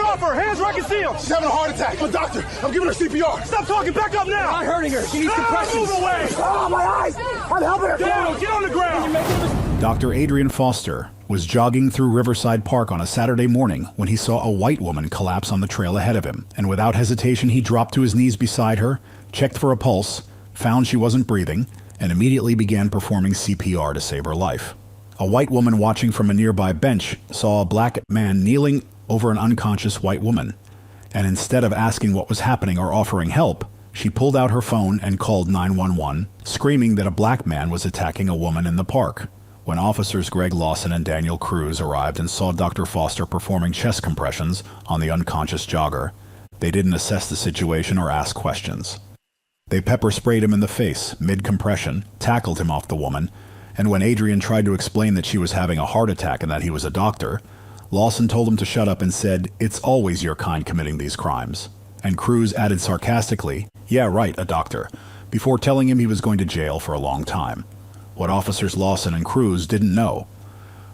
off her! Hands where I can see them! She's having a heart attack. I'm a doctor. I'm giving her CPR. Stop talking! Back up now! I'm hurting her. She needs compression. Move away! Oh, my eyes! I'm helping her. Down! Get on the ground! Dr. Adrian Foster was jogging through Riverside Park on a Saturday morning when he saw a white woman collapse on the trail ahead of him, and without hesitation he dropped to his knees beside her, checked for a pulse, found she wasn't breathing, and immediately began performing CPR to save her life. A white woman watching from a nearby bench saw a black man kneeling over an unconscious white woman, and instead of asking what was happening or offering help, she pulled out her phone and called 911, screaming that a black man was attacking a woman in the park. When officers Greg Lawson and Daniel Cruz arrived and saw Dr. Foster performing chest compressions on the unconscious jogger, they didn't assess the situation or ask questions. They pepper sprayed him in the face, mid-compression, tackled him off the woman, and when Adrian tried to explain that she was having a heart attack and that he was a doctor, Lawson told him to shut up and said, "It's always your kind committing these crimes." And Cruz added sarcastically, "Yeah, right, a doctor," before telling him he was going to jail for a long time. What officers Lawson and Cruz didn't know,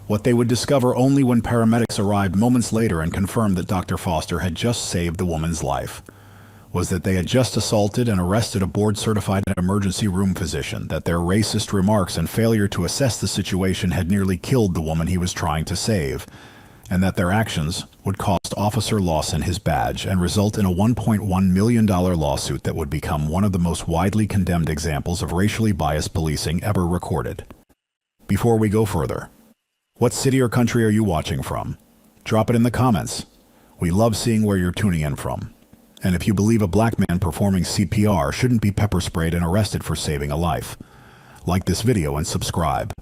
what they would discover only when paramedics arrived moments later and confirmed that Dr. Foster had just saved the woman's life, was that they had just assaulted and arrested a board-certified emergency room physician, that their racist remarks and failure to assess the situation had nearly killed the woman he was trying to save, and that their actions would cost Officer Lawson his badge and result in a $1.1 million lawsuit that would become one of the most widely condemned examples of racially biased policing ever recorded. Before we go further, what city or country are you watching from? Drop it in the comments. We love seeing where you're tuning in from. And if you believe a black man performing CPR shouldn't be pepper sprayed and arrested for saving a life, like this video and subscribe.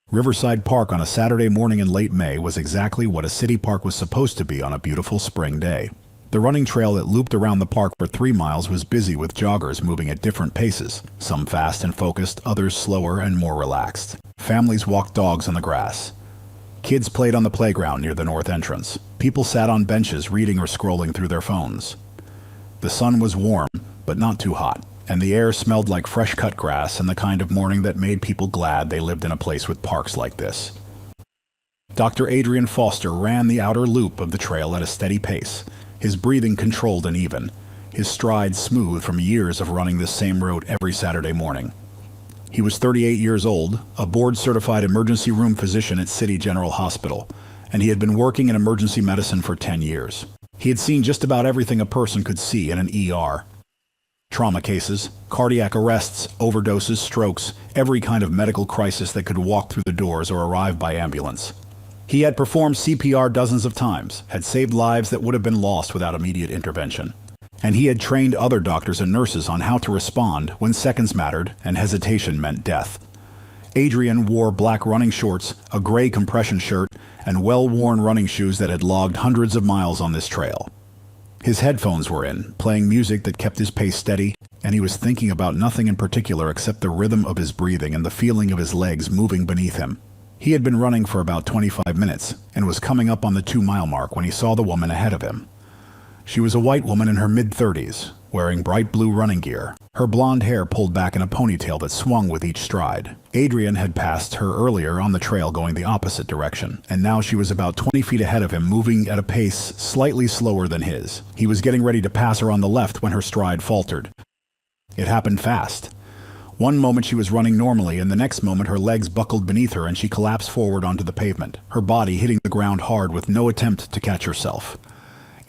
Riverside Park on a Saturday morning in late May was exactly what a city park was supposed to be on a beautiful spring day. The running trail that looped around the park for 3 miles was busy with joggers moving at different paces, some fast and focused, others slower and more relaxed. Families walked dogs on the grass. Kids played on the playground near the north entrance. People sat on benches reading or scrolling through their phones. The sun was warm, but not too hot, and the air smelled like fresh-cut grass and the kind of morning that made people glad they lived in a place with parks like this. Dr. Adrian Foster ran the outer loop of the trail at a steady pace, his breathing controlled and even, his stride smooth from years of running this same route every Saturday morning. He was 38 years old, a board-certified emergency room physician at City General Hospital, and he had been working in emergency medicine for 10 years. He had seen just about everything a person could see in an ER. Trauma cases, cardiac arrests, overdoses, strokes, every kind of medical crisis that could walk through the doors or arrive by ambulance. He had performed CPR dozens of times, had saved lives that would have been lost without immediate intervention. And he had trained other doctors and nurses on how to respond when seconds mattered and hesitation meant death. Adrian wore black running shorts, a gray compression shirt, and well-worn running shoes that had logged hundreds of miles on this trail. His headphones were in, playing music that kept his pace steady, and he was thinking about nothing in particular except the rhythm of his breathing and the feeling of his legs moving beneath him. He had been running for about 25 minutes and was coming up on the 2-mile mark when he saw the woman ahead of him. She was a white woman in her mid-30s, wearing bright blue running gear, her blonde hair pulled back in a ponytail that swung with each stride. Adrian had passed her earlier on the trail going the opposite direction, and now she was about 20 feet ahead of him, moving at a pace slightly slower than his. He was getting ready to pass her on the left when her stride faltered. It happened fast. One moment she was running normally, and the next moment her legs buckled beneath her and she collapsed forward onto the pavement, her body hitting the ground hard with no attempt to catch herself.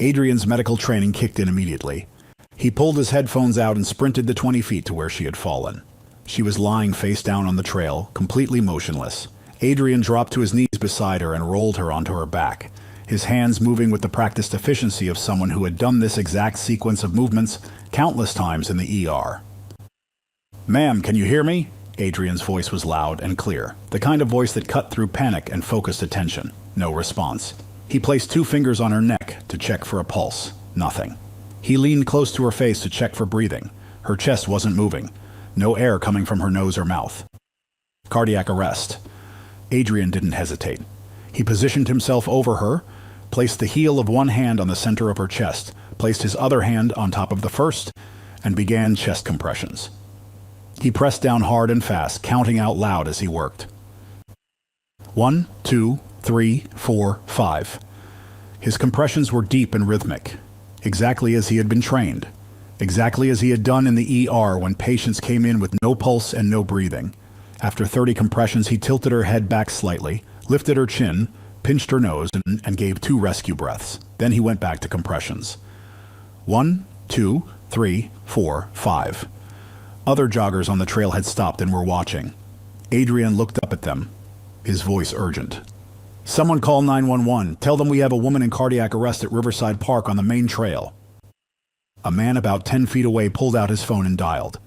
Adrian's medical training kicked in immediately. He pulled his headphones out and sprinted the 20 feet to where she had fallen. She was lying face down on the trail, completely motionless. Adrian dropped to his knees beside her and rolled her onto her back, his hands moving with the practiced efficiency of someone who had done this exact sequence of movements countless times in the ER. "Ma'am, can you hear me?" Adrian's voice was loud and clear, the kind of voice that cut through panic and focused attention. No response. He placed 2 fingers on her neck to check for a pulse. Nothing. He leaned close to her face to check for breathing. Her chest wasn't moving. No air coming from her nose or mouth. Cardiac arrest. Adrian didn't hesitate. He positioned himself over her, placed the heel of one hand on the center of her chest, placed his other hand on top of the first, and began chest compressions. He pressed down hard and fast, counting out loud as he worked. 1, 2, 3, 4, 5. His compressions were deep and rhythmic, exactly as he had been trained, exactly as he had done in the ER when patients came in with no pulse and no breathing. After 30 compressions, he tilted her head back slightly, lifted her chin, pinched her nose, and gave 2 rescue breaths. Then he went back to compressions. 1, 2, 3, 4, 5. Other joggers on the trail had stopped and were watching. Adrian looked up at them, his voice urgent. "Someone call 911. Tell them we have a woman in cardiac arrest at Riverside Park on the main trail." A man about 10 feet away pulled out his phone and dialed.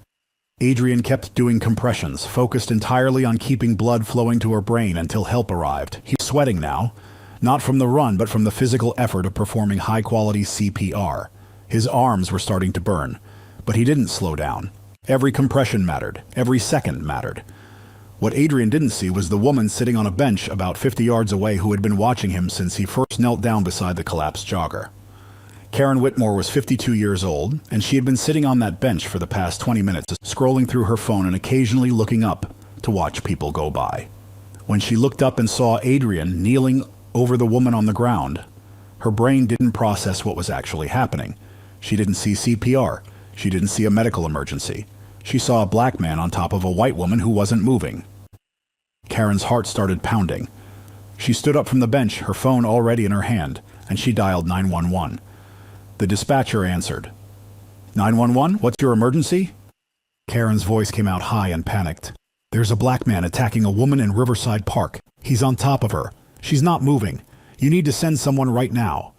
Adrian kept doing compressions, focused entirely on keeping blood flowing to her brain until help arrived. He was sweating now, not from the run, but from the physical effort of performing high-quality CPR. His arms were starting to burn, but he didn't slow down. Every compression mattered. Every second mattered. What Adrian didn't see was the woman sitting on a bench about 50 yards away who had been watching him since he first knelt down beside the collapsed jogger. Karen Whitmore was 52 years old, and she had been sitting on that bench for the past 20 minutes, scrolling through her phone and occasionally looking up to watch people go by. When she looked up and saw Adrian kneeling over the woman on the ground, her brain didn't process what was actually happening. She didn't see CPR. She didn't see a medical emergency. She saw a black man on top of a white woman who wasn't moving. Karen's heart started pounding. She stood up from the bench, her phone already in her hand, and she dialed 911. The dispatcher answered. 911, what's your emergency? Karen's voice came out high and panicked. There's a black man attacking a woman in Riverside Park. He's on top of her. She's not moving. You need to send someone right now.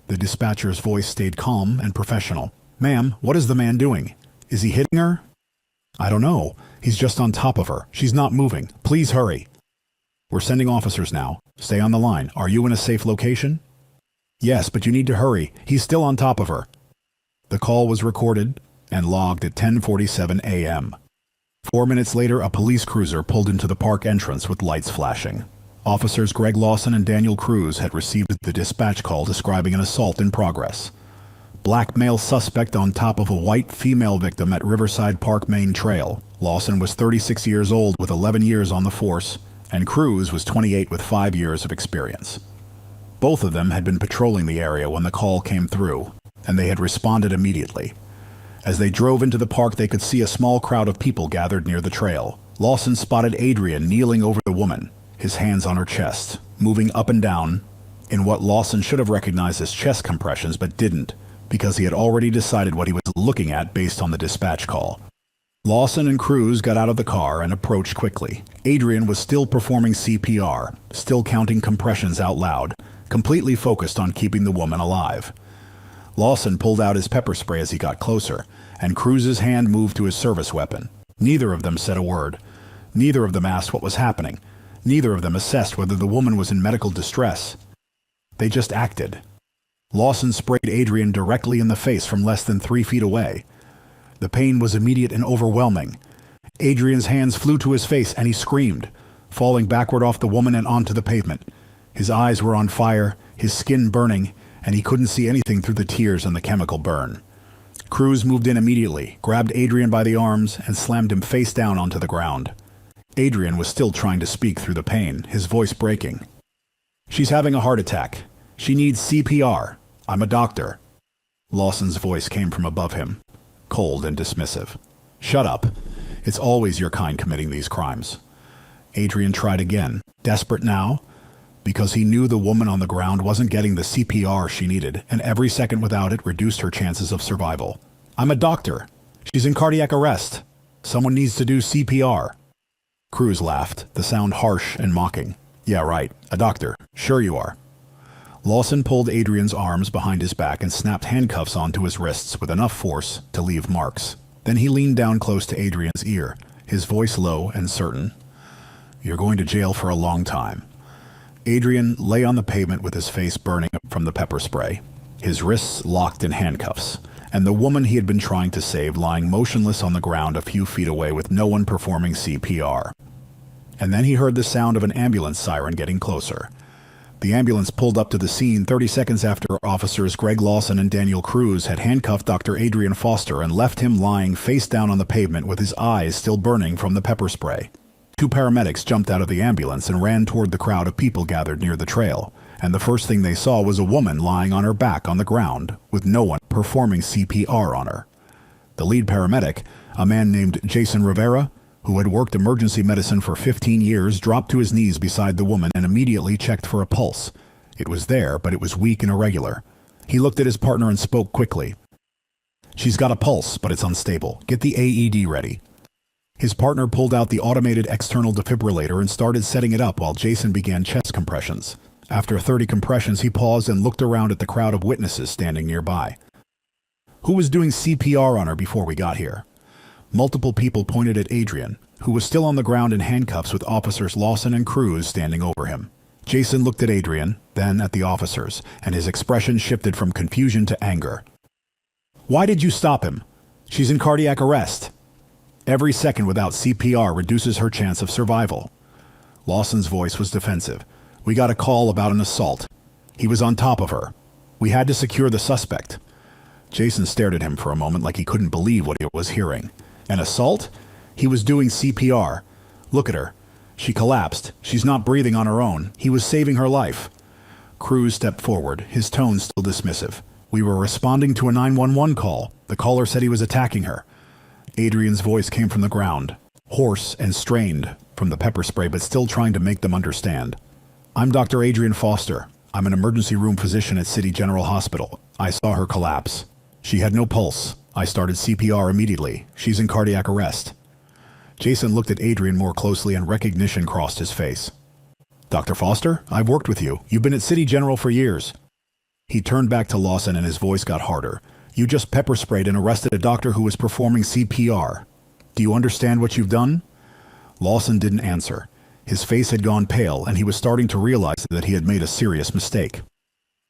The dispatcher's voice stayed calm and professional. Ma'am, what is the man doing? Is he hitting her? I don't know. He's just on top of her. She's not moving. Please hurry. We're sending officers now. Stay on the line. Are you in a safe location? Yes, but you need to hurry. He's still on top of her. The call was recorded and logged at 10:47 a.m. 4 minutes later, a police cruiser pulled into the park entrance with lights flashing. Officers Greg Lawson and Daniel Cruz had received the dispatch call describing an assault in progress. Black male suspect on top of a white female victim at Riverside Park Main Trail. Lawson was 36 years old with 11 years on the force, and Cruz was 28 with 5 years of experience. Both of them had been patrolling the area when the call came through, and they had responded immediately. As they drove into the park, they could see a small crowd of people gathered near the trail. Lawson spotted Adrian kneeling over the woman, his hands on her chest, moving up and down in what Lawson should have recognized as chest compressions but didn't, because he had already decided what he was looking at based on the dispatch call. Lawson and Cruz got out of the car and approached quickly. Adrian was still performing CPR, still counting compressions out loud, completely focused on keeping the woman alive. Lawson pulled out his pepper spray as he got closer, and Cruz's hand moved to his service weapon. Neither of them said a word. Neither of them asked what was happening. Neither of them assessed whether the woman was in medical distress. They just acted. Lawson sprayed Adrian directly in the face from less than 3 feet away. The pain was immediate and overwhelming. Adrian's hands flew to his face and he screamed, falling backward off the woman and onto the pavement. His eyes were on fire, his skin burning, and he couldn't see anything through the tears and the chemical burn. Cruz moved in immediately, grabbed Adrian by the arms, and slammed him face down onto the ground. Adrian was still trying to speak through the pain, his voice breaking. "She's having a heart attack. She needs CPR. I'm a doctor." Lawson's voice came from above him, cold and dismissive. "Shut up. It's always your kind committing these crimes." Adrian tried again, desperate now, because he knew the woman on the ground wasn't getting the CPR she needed, and every second without it reduced her chances of survival. "I'm a doctor. She's in cardiac arrest. Someone needs to do CPR." Cruz laughed, the sound harsh and mocking. "Yeah, right. A doctor. Sure you are." Lawson pulled Adrian's arms behind his back and snapped handcuffs onto his wrists with enough force to leave marks. Then he leaned down close to Adrian's ear, his voice low and certain. "You're going to jail for a long time." Adrian lay on the pavement with his face burning from the pepper spray, his wrists locked in handcuffs, and the woman he had been trying to save lying motionless on the ground a few feet away with no one performing CPR. And then he heard the sound of an ambulance siren getting closer. The ambulance pulled up to the scene 30 seconds after officers Greg Lawson and Daniel Cruz had handcuffed Dr. Adrian Foster and left him lying face down on the pavement with his eyes still burning from the pepper spray. 2 paramedics jumped out of the ambulance and ran toward the crowd of people gathered near the trail. and the first thing they saw was a woman lying on her back on the ground with no one performing CPR on her. The lead paramedic, a man named Jason Rivera, who had worked emergency medicine for 15 years, dropped to his knees beside the woman and immediately checked for a pulse. It was there, but it was weak and irregular. He looked at his partner and spoke quickly. "She's got a pulse, but it's unstable. Get the AED ready." His partner pulled out the automated external defibrillator and started setting it up while Jason began chest compressions. After 30 compressions, he paused and looked around at the crowd of witnesses standing nearby. "Who was doing CPR on her before we got here?" Multiple people pointed at Adrian, who was still on the ground in handcuffs with officers Lawson and Cruz standing over him. Jason looked at Adrian, then at the officers, and his expression shifted from confusion to anger. "Why did you stop him? She's in cardiac arrest. Every second without CPR reduces her chance of survival." Lawson's voice was defensive. "We got a call about an assault. He was on top of her. We had to secure the suspect." Jason stared at him for a moment like he couldn't believe what he was hearing. An assault? He was doing CPR. Look at her. She collapsed. She's not breathing on her own. He was saving her life. Cruz stepped forward, his tone still dismissive. "We were responding to a 911 call. The caller said he was attacking her." Adrian's voice came from the ground, hoarse and strained from the pepper spray, but still trying to make them understand. "I'm Dr. Adrian Foster. I'm an emergency room physician at City General Hospital. I saw her collapse. She had no pulse. I started CPR immediately. She's in cardiac arrest." Jason looked at Adrian more closely and recognition crossed his face. "Dr. Foster, I've worked with you. You've been at City General for years." He turned back to Lawson and his voice got harder. "You just pepper sprayed and arrested a doctor who was performing CPR. Do you understand what you've done?" Lawson didn't answer. His face had gone pale and he was starting to realize that he had made a serious mistake.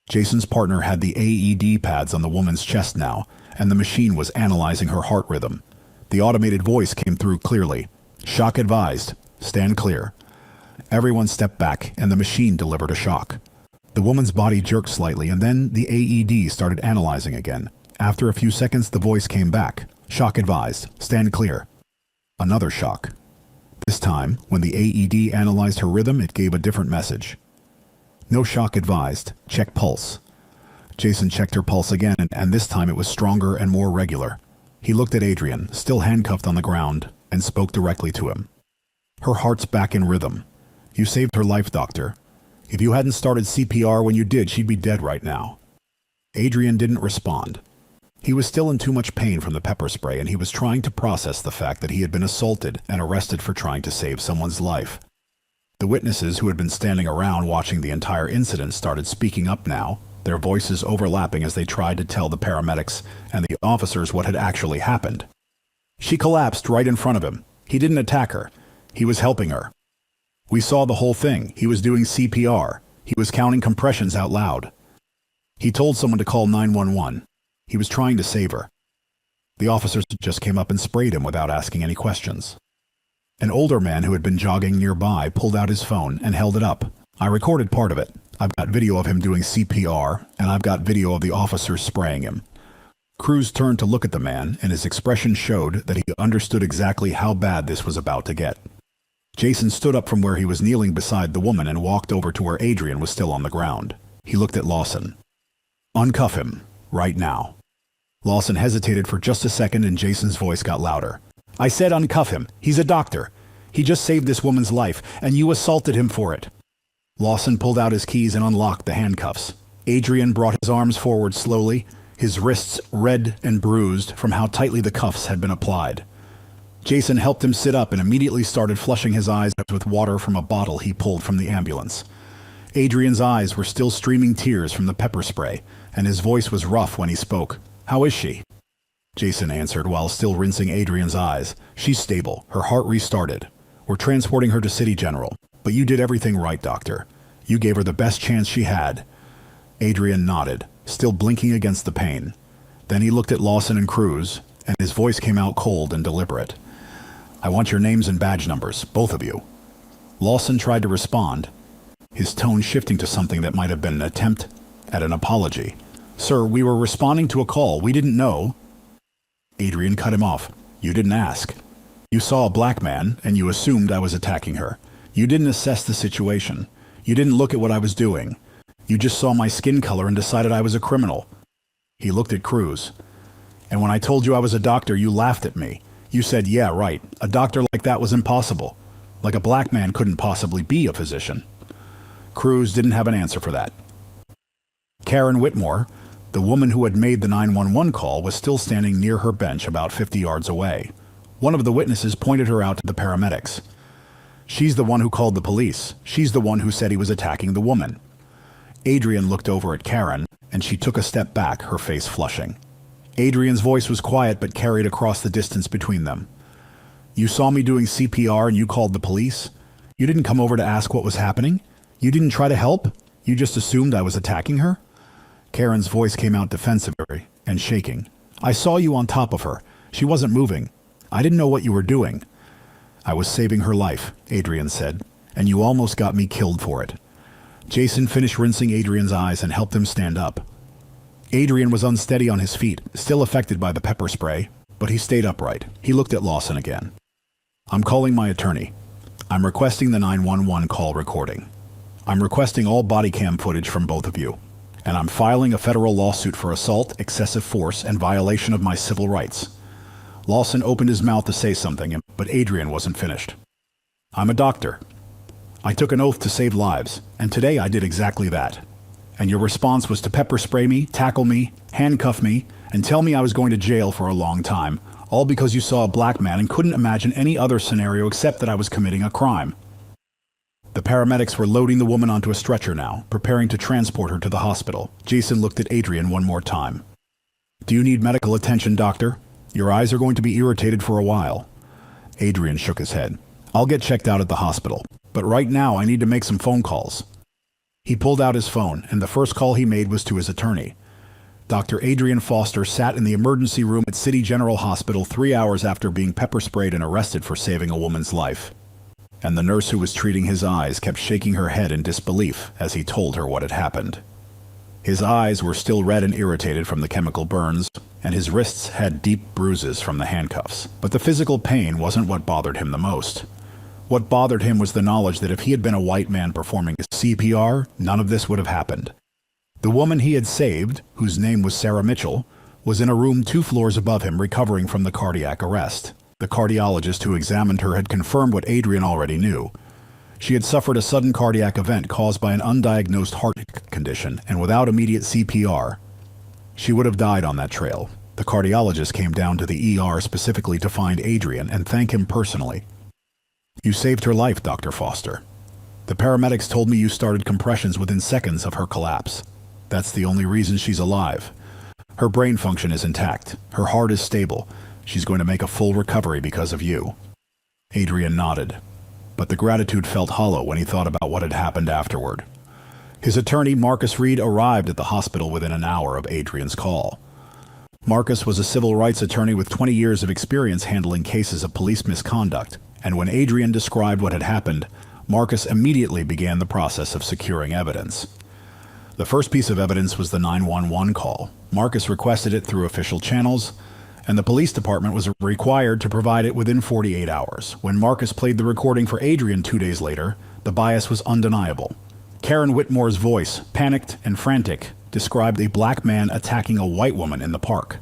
Jason's partner had the AED pads on the woman's chest now, and the machine was analyzing her heart rhythm. The automated voice came through clearly. "Shock advised. Stand clear." Everyone stepped back, and the machine delivered a shock. The woman's body jerked slightly, and then the AED started analyzing again. After a few seconds, the voice came back. "Shock advised. Stand clear." Another shock. This time, when the AED analyzed her rhythm, it gave a different message. "No shock advised. Check pulse." Jason checked her pulse again, and this time it was stronger and more regular. He looked at Adrian, still handcuffed on the ground, and spoke directly to him. "Her heart's back in rhythm. You saved her life, doctor. If you hadn't started CPR when you did, she'd be dead right now." Adrian didn't respond. He was still in too much pain from the pepper spray, and he was trying to process the fact that he had been assaulted and arrested for trying to save someone's life. The witnesses who had been standing around watching the entire incident started speaking up now, their voices overlapping as they tried to tell the paramedics and the officers what had actually happened. "She collapsed right in front of him. He didn't attack her. He was helping her. We saw the whole thing. He was doing CPR. He was counting compressions out loud. He told someone to call 911. He was trying to save her. The officers just came up and sprayed him without asking any questions." An older man who had been jogging nearby pulled out his phone and held it up. "I recorded part of it. I've got video of him doing CPR, and I've got video of the officers spraying him." Cruz turned to look at the man, and his expression showed that he understood exactly how bad this was about to get. Jason stood up from where he was kneeling beside the woman and walked over to where Adrian was still on the ground. He looked at Lawson. "Uncuff him, right now." Lawson hesitated for just a second and Jason's voice got louder. "I said uncuff him. He's a doctor. He just saved this woman's life, and you assaulted him for it." Lawson pulled out his keys and unlocked the handcuffs. Adrian brought his arms forward slowly, his wrists red and bruised from how tightly the cuffs had been applied. Jason helped him sit up and immediately started flushing his eyes with water from a bottle he pulled from the ambulance. Adrian's eyes were still streaming tears from the pepper spray, and his voice was rough when he spoke. "How is she?" Jason answered while still rinsing Adrian's eyes. "She's stable. Her heart restarted. We're transporting her to City General. But you did everything right, doctor. You gave her the best chance she had." Adrian nodded, still blinking against the pain. Then he looked at Lawson and Cruz, and his voice came out cold and deliberate. "I want your names and badge numbers, both of you." Lawson tried to respond, his tone shifting to something that might have been an attempt at an apology. "Sir, we were responding to a call. We didn't know." Adrian cut him off. "You didn't ask. You saw a black man, and you assumed I was attacking her. You didn't assess the situation. You didn't look at what I was doing. You just saw my skin color and decided I was a criminal. He looked at Cruz. And when I told you I was a doctor, you laughed at me. You said, yeah, right. A doctor like that was impossible. Like a black man couldn't possibly be a physician. Cruz didn't have an answer for that. Karen Whitmore, the woman who had made the 911 call, was still standing near her bench about 50 yards away. One of the witnesses pointed her out to the paramedics. She's the one who called the police. She's the one who said he was attacking the woman. Adrian looked over at Karen, and she took a step back, her face flushing. Adrian's voice was quiet but carried across the distance between them. You saw me doing CPR and you called the police? You didn't come over to ask what was happening? You didn't try to help? You just assumed I was attacking her? Karen's voice came out defensively and shaking. I saw you on top of her. She wasn't moving. I didn't know what you were doing. I was saving her life, Adrian said, and you almost got me killed for it. Jason finished rinsing Adrian's eyes and helped him stand up. Adrian was unsteady on his feet, still affected by the pepper spray, but he stayed upright. He looked at Lawson again. I'm calling my attorney. I'm requesting the 911 call recording. I'm requesting all body cam footage from both of you. And I'm filing a federal lawsuit for assault, excessive force, and violation of my civil rights. Lawson opened his mouth to say something, but Adrian wasn't finished. I'm a doctor. I took an oath to save lives, and today I did exactly that. And your response was to pepper spray me, tackle me, handcuff me, and tell me I was going to jail for a long time, all because you saw a black man and couldn't imagine any other scenario except that I was committing a crime. The paramedics were loading the woman onto a stretcher now, preparing to transport her to the hospital. Jason looked at Adrian one more time. Do you need medical attention, doctor? Your eyes are going to be irritated for a while. Adrian shook his head. I'll get checked out at the hospital, but right now I need to make some phone calls. He pulled out his phone, and the first call he made was to his attorney. Dr. Adrian Foster sat in the emergency room at City General Hospital 3 hours after being pepper sprayed and arrested for saving a woman's life. And the nurse who was treating his eyes kept shaking her head in disbelief as he told her what had happened. His eyes were still red and irritated from the chemical burns, and his wrists had deep bruises from the handcuffs. But the physical pain wasn't what bothered him the most. What bothered him was the knowledge that if he had been a white man performing CPR, none of this would have happened. The woman he had saved, whose name was Sarah Mitchell, was in a room 2 floors above him recovering from the cardiac arrest. The cardiologist who examined her had confirmed what Adrian already knew. She had suffered a sudden cardiac event caused by an undiagnosed heart condition, and without immediate CPR, she would have died on that trail. The cardiologist came down to the ER specifically to find Adrian and thank him personally. You saved her life, Dr. Foster. The paramedics told me you started compressions within seconds of her collapse. That's the only reason she's alive. Her brain function is intact. Her heart is stable. She's going to make a full recovery because of you. Adrian nodded, but the gratitude felt hollow when he thought about what had happened afterward. His attorney, Marcus Reed, arrived at the hospital within an hour of Adrian's call. Marcus was a civil rights attorney with 20 years of experience handling cases of police misconduct, and when Adrian described what had happened, Marcus immediately began the process of securing evidence. The first piece of evidence was the 911 call. Marcus requested it through official channels, and the police department was required to provide it within 48 hours. When Marcus played the recording for Adrian 2 days later, the bias was undeniable. Karen Whitmore's voice, panicked and frantic, described a black man attacking a white woman in the park.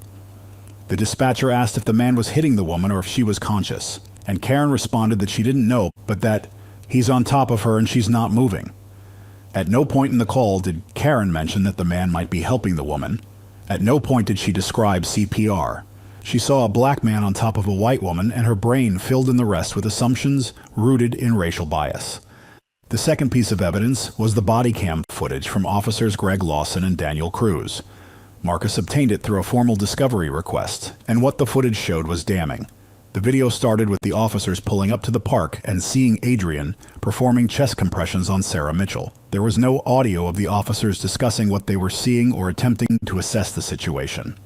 The dispatcher asked if the man was hitting the woman or if she was conscious, and Karen responded that she didn't know, but that he's on top of her and she's not moving. At no point in the call did Karen mention that the man might be helping the woman. At no point did she describe CPR. She saw a black man on top of a white woman, and her brain filled in the rest with assumptions rooted in racial bias. The second piece of evidence was the body cam footage from officers Greg Lawson and Daniel Cruz. Marcus obtained it through a formal discovery request, and what the footage showed was damning. The video started with the officers pulling up to the park and seeing Adrian performing chest compressions on Sarah Mitchell. There was no audio of the officers discussing what they were seeing or attempting to assess the situation.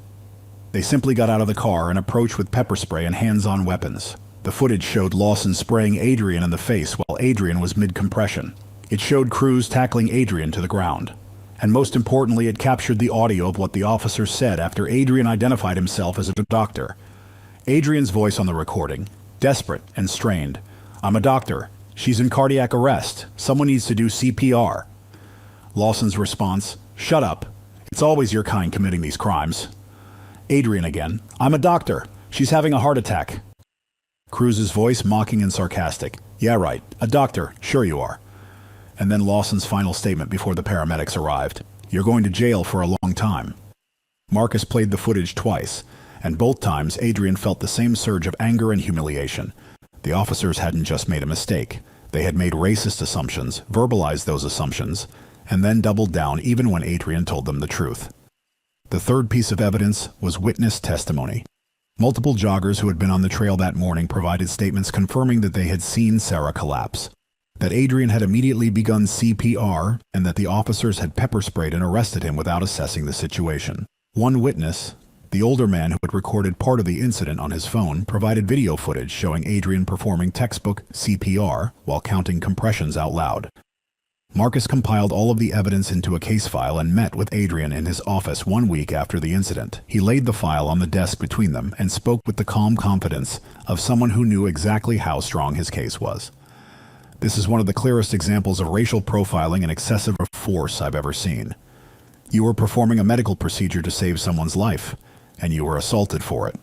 They simply got out of the car and approached with pepper spray and hands-on weapons. The footage showed Lawson spraying Adrian in the face while Adrian was mid-compression. It showed Cruz tackling Adrian to the ground. And most importantly, it captured the audio of what the officers said after Adrian identified himself as a doctor. Adrian's voice on the recording, desperate and strained. I'm a doctor. She's in cardiac arrest. Someone needs to do CPR. Lawson's response, "Shut up. It's always your kind committing these crimes." Adrian again, "I'm a doctor. She's having a heart attack." Cruz's voice mocking and sarcastic, "Yeah, right. A doctor. Sure you are." And then Lawson's final statement before the paramedics arrived, "You're going to jail for a long time." Marcus played the footage twice, and both times Adrian felt the same surge of anger and humiliation. The officers hadn't just made a mistake. They had made racist assumptions, verbalized those assumptions, and then doubled down even when Adrian told them the truth. The third piece of evidence was witness testimony. Multiple joggers who had been on the trail that morning provided statements confirming that they had seen Sarah collapse, that Adrian had immediately begun CPR, and that the officers had pepper sprayed and arrested him without assessing the situation. One witness, the older man who had recorded part of the incident on his phone, provided video footage showing Adrian performing textbook CPR while counting compressions out loud. Marcus compiled all of the evidence into a case file and met with Adrian in his office 1 week after the incident. He laid the file on the desk between them and spoke with the calm confidence of someone who knew exactly how strong his case was. "This is one of the clearest examples of racial profiling and excessive force I've ever seen. You were performing a medical procedure to save someone's life, and you were assaulted for it.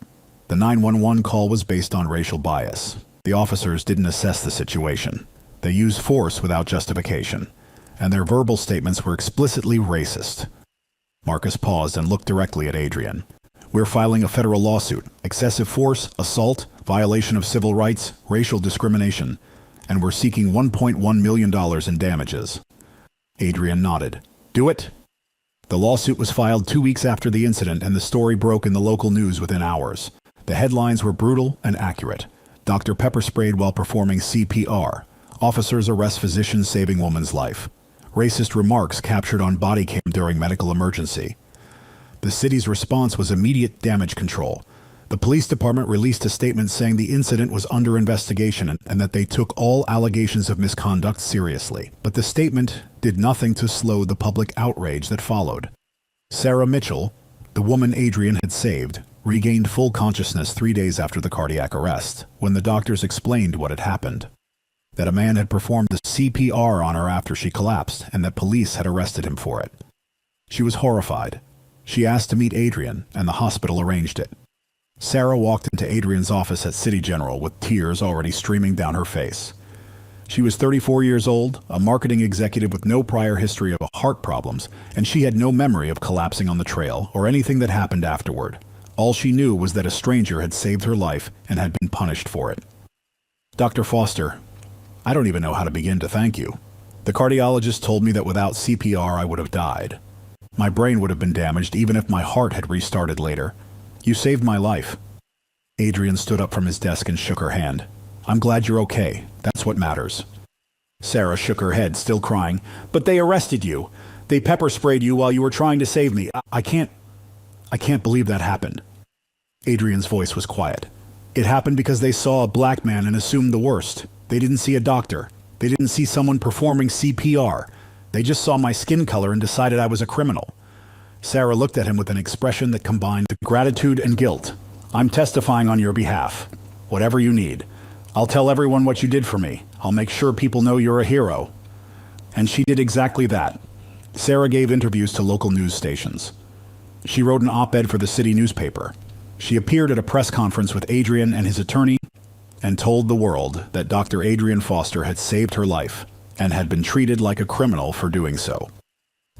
The 911 call was based on racial bias. The officers didn't assess the situation. They used force without justification, and their verbal statements were explicitly racist." Marcus paused and looked directly at Adrian. "We're filing a federal lawsuit. Excessive force, assault, violation of civil rights, racial discrimination, and we're seeking $1.1 million in damages." Adrian nodded. "Do it?" The lawsuit was filed 2 weeks after the incident, and the story broke in the local news within hours. The headlines were brutal and accurate. Doctor pepper sprayed while performing CPR. Officers arrest physician saving woman's life. Racist remarks captured on body cam during medical emergency. The city's response was immediate damage control. The police department released a statement saying the incident was under investigation and that they took all allegations of misconduct seriously. But the statement did nothing to slow the public outrage that followed. Sarah Mitchell, the woman Adrian had saved, regained full consciousness 3 days after the cardiac arrest, when the doctors explained what had happened. That a man had performed the CPR on her after she collapsed, and that police had arrested him for it. She was horrified. She asked to meet Adrian, and the hospital arranged it. Sarah walked into Adrian's office at City General with tears already streaming down her face. She was 34 years old, a marketing executive with no prior history of heart problems, and she had no memory of collapsing on the trail or anything that happened afterward. All she knew was that a stranger had saved her life and had been punished for it. "Dr. Foster, I don't even know how to begin to thank you. The cardiologist told me that without CPR I would have died. My brain would have been damaged even if my heart had restarted later. You saved my life." Adrian stood up from his desk and shook her hand. "I'm glad you're okay. That's what matters." Sarah shook her head, still crying. "But they arrested you. They pepper sprayed you while you were trying to save me. I can't believe that happened." Adrian's voice was quiet. "It happened because they saw a black man and assumed the worst. They didn't see a doctor. They didn't see someone performing CPR. They just saw my skin color and decided I was a criminal." Sarah looked at him with an expression that combined gratitude and guilt. "I'm testifying on your behalf. Whatever you need. I'll tell everyone what you did for me. I'll make sure people know you're a hero." And she did exactly that. Sarah gave interviews to local news stations. She wrote an op-ed for the city newspaper. She appeared at a press conference with Adrian and his attorney and told the world that Dr. Adrian Foster had saved her life and had been treated like a criminal for doing so.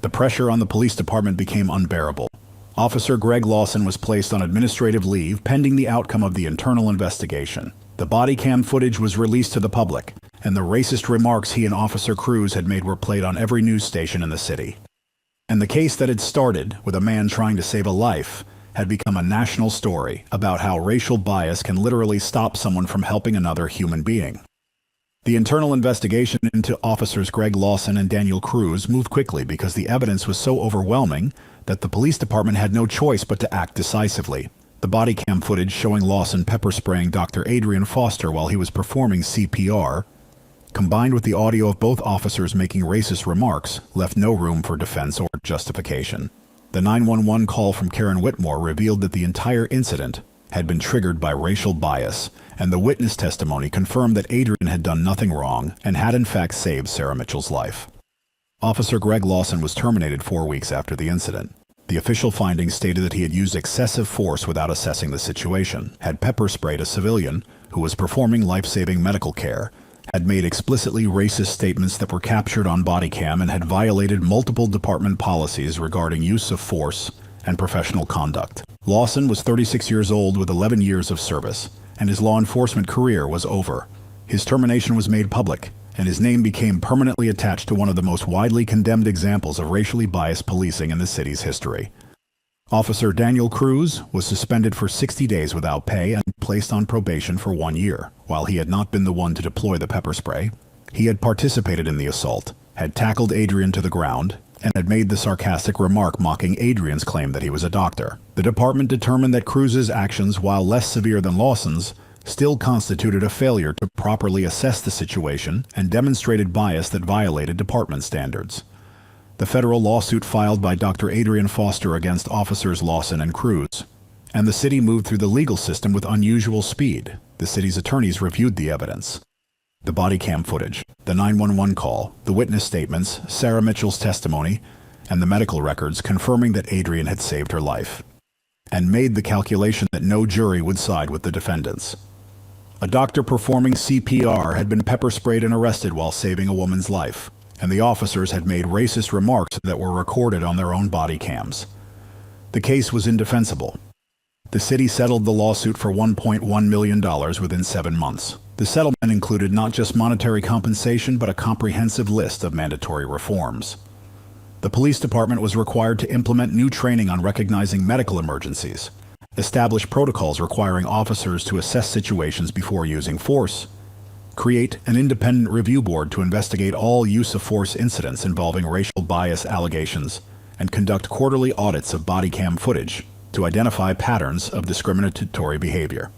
The pressure on the police department became unbearable. Officer Greg Lawson was placed on administrative leave pending the outcome of the internal investigation. The body cam footage was released to the public, and the racist remarks he and Officer Cruz had made were played on every news station in the city. And the case that had started with a man trying to save a life had become a national story about how racial bias can literally stop someone from helping another human being. The internal investigation into officers Greg Lawson and Daniel Cruz moved quickly because the evidence was so overwhelming that the police department had no choice but to act decisively. The body cam footage showing Lawson pepper spraying Dr. Adrian Foster while he was performing CPR, combined with the audio of both officers making racist remarks, left no room for defense or justification. The 911 call from Karen Whitmore revealed that the entire incident had been triggered by racial bias, and the witness testimony confirmed that Adrian had done nothing wrong and had in fact saved Sarah Mitchell's life. Officer Greg Lawson was terminated 4 weeks after the incident. The official findings stated that he had used excessive force without assessing the situation, had pepper sprayed a civilian who was performing life-saving medical care, had made explicitly racist statements that were captured on body cam, and had violated multiple department policies regarding use of force and professional conduct. Lawson was 36 years old with 11 years of service, and his law enforcement career was over. His termination was made public, and his name became permanently attached to one of the most widely condemned examples of racially biased policing in the city's history. Officer Daniel Cruz was suspended for 60 days without pay and placed on probation for 1 year. While he had not been the one to deploy the pepper spray, he had participated in the assault, had tackled Adrian to the ground, and had made the sarcastic remark mocking Adrian's claim that he was a doctor. The department determined that Cruz's actions, while less severe than Lawson's, still constituted a failure to properly assess the situation and demonstrated bias that violated department standards. The federal lawsuit filed by Dr. Adrian Foster against officers Lawson and Cruz, and the city moved through the legal system with unusual speed. The city's attorneys reviewed the evidence. The body cam footage, the 911 call, the witness statements, Sarah Mitchell's testimony, and the medical records confirming that Adrian had saved her life, and made the calculation that no jury would side with the defendants. A doctor performing CPR had been pepper sprayed and arrested while saving a woman's life, and the officers had made racist remarks that were recorded on their own body cams. The case was indefensible. The city settled the lawsuit for $1.1 million within 7 months. The settlement included not just monetary compensation, but a comprehensive list of mandatory reforms. The police department was required to implement new training on recognizing medical emergencies, establish protocols requiring officers to assess situations before using force, create an independent review board to investigate all use of force incidents involving racial bias allegations, and conduct quarterly audits of body cam footage to identify patterns of discriminatory behavior.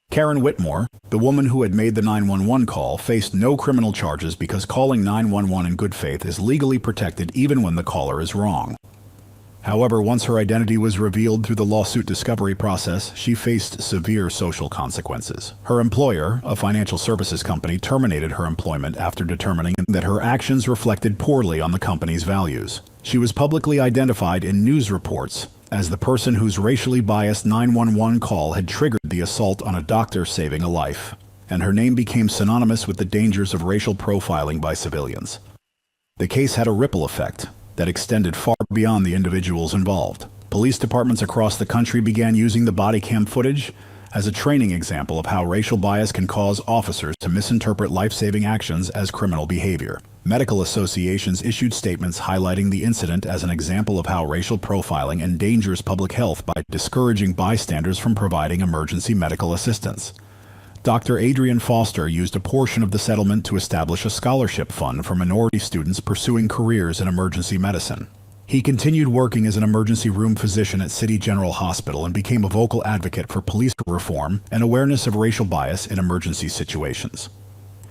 Karen Whitmore, the woman who had made the 911 call, faced no criminal charges because calling 911 in good faith is legally protected even when the caller is wrong. However, once her identity was revealed through the lawsuit discovery process, she faced severe social consequences. Her employer, a financial services company, terminated her employment after determining that her actions reflected poorly on the company's values. She was publicly identified in news reports as the person whose racially biased 911 call had triggered the assault on a doctor saving a life, and her name became synonymous with the dangers of racial profiling by civilians. The case had a ripple effect that extended far beyond the individuals involved. Police departments across the country began using the body cam footage as a training example of how racial bias can cause officers to misinterpret life-saving actions as criminal behavior. Medical associations issued statements highlighting the incident as an example of how racial profiling endangers public health by discouraging bystanders from providing emergency medical assistance. Dr. Adrian Foster used a portion of the settlement to establish a scholarship fund for minority students pursuing careers in emergency medicine. He continued working as an emergency room physician at City General Hospital and became a vocal advocate for police reform and awareness of racial bias in emergency situations.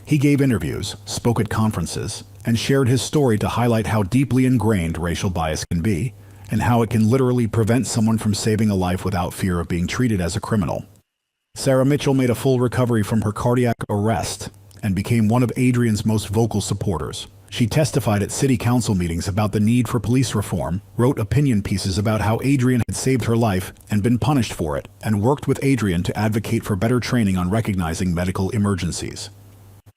He gave interviews, spoke at conferences, and shared his story to highlight how deeply ingrained racial bias can be, and how it can literally prevent someone from saving a life without fear of being treated as a criminal. Sarah Mitchell made a full recovery from her cardiac arrest and became one of Adrian's most vocal supporters. She testified at city council meetings about the need for police reform, wrote opinion pieces about how Adrian had saved her life and been punished for it, and worked with Adrian to advocate for better training on recognizing medical emergencies.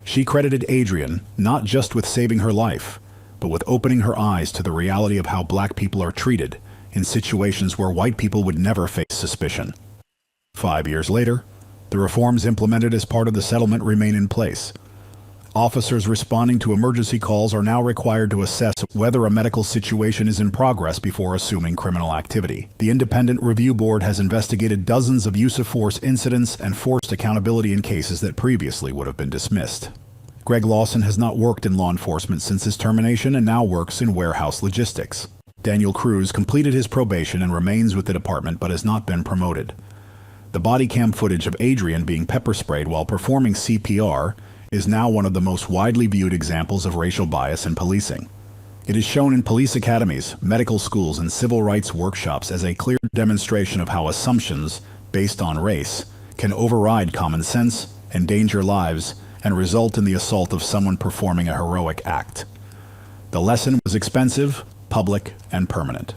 She credited Adrian not just with saving her life, but with opening her eyes to the reality of how black people are treated in situations where white people would never face suspicion. 5 years later, the reforms implemented as part of the settlement remain in place. Officers responding to emergency calls are now required to assess whether a medical situation is in progress before assuming criminal activity. The Independent Review Board has investigated dozens of use of force incidents and forced accountability in cases that previously would have been dismissed. Greg Lawson has not worked in law enforcement since his termination and now works in warehouse logistics. Daniel Cruz completed his probation and remains with the department but has not been promoted. The body cam footage of Adrian being pepper sprayed while performing CPR is now one of the most widely viewed examples of racial bias in policing. It is shown in police academies, medical schools, and civil rights workshops as a clear demonstration of how assumptions based on race can override common sense, endanger lives, and result in the assault of someone performing a heroic act. The lesson was expensive, public, and permanent.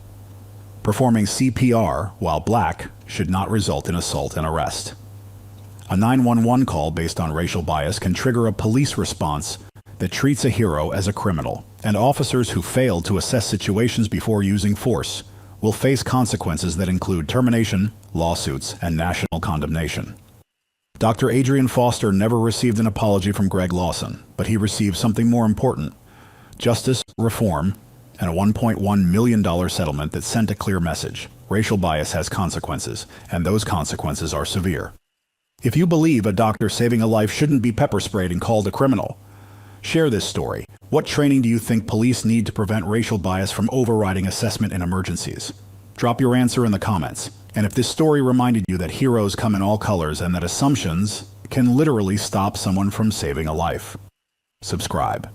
Performing CPR while black should not result in assault and arrest. A 911 call based on racial bias can trigger a police response that treats a hero as a criminal, and officers who fail to assess situations before using force will face consequences that include termination, lawsuits, and national condemnation. Dr. Adrian Foster never received an apology from Greg Lawson, but he received something more important: justice, reform, and a $1.1 million settlement that sent a clear message. Racial bias has consequences, and those consequences are severe. If you believe a doctor saving a life shouldn't be pepper sprayed and called a criminal, share this story. What training do you think police need to prevent racial bias from overriding assessment in emergencies? Drop your answer in the comments. And if this story reminded you that heroes come in all colors and that assumptions can literally stop someone from saving a life, subscribe.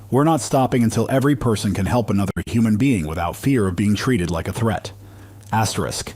We're not stopping until every person can help another human being without fear of being treated like a threat. Asterisk.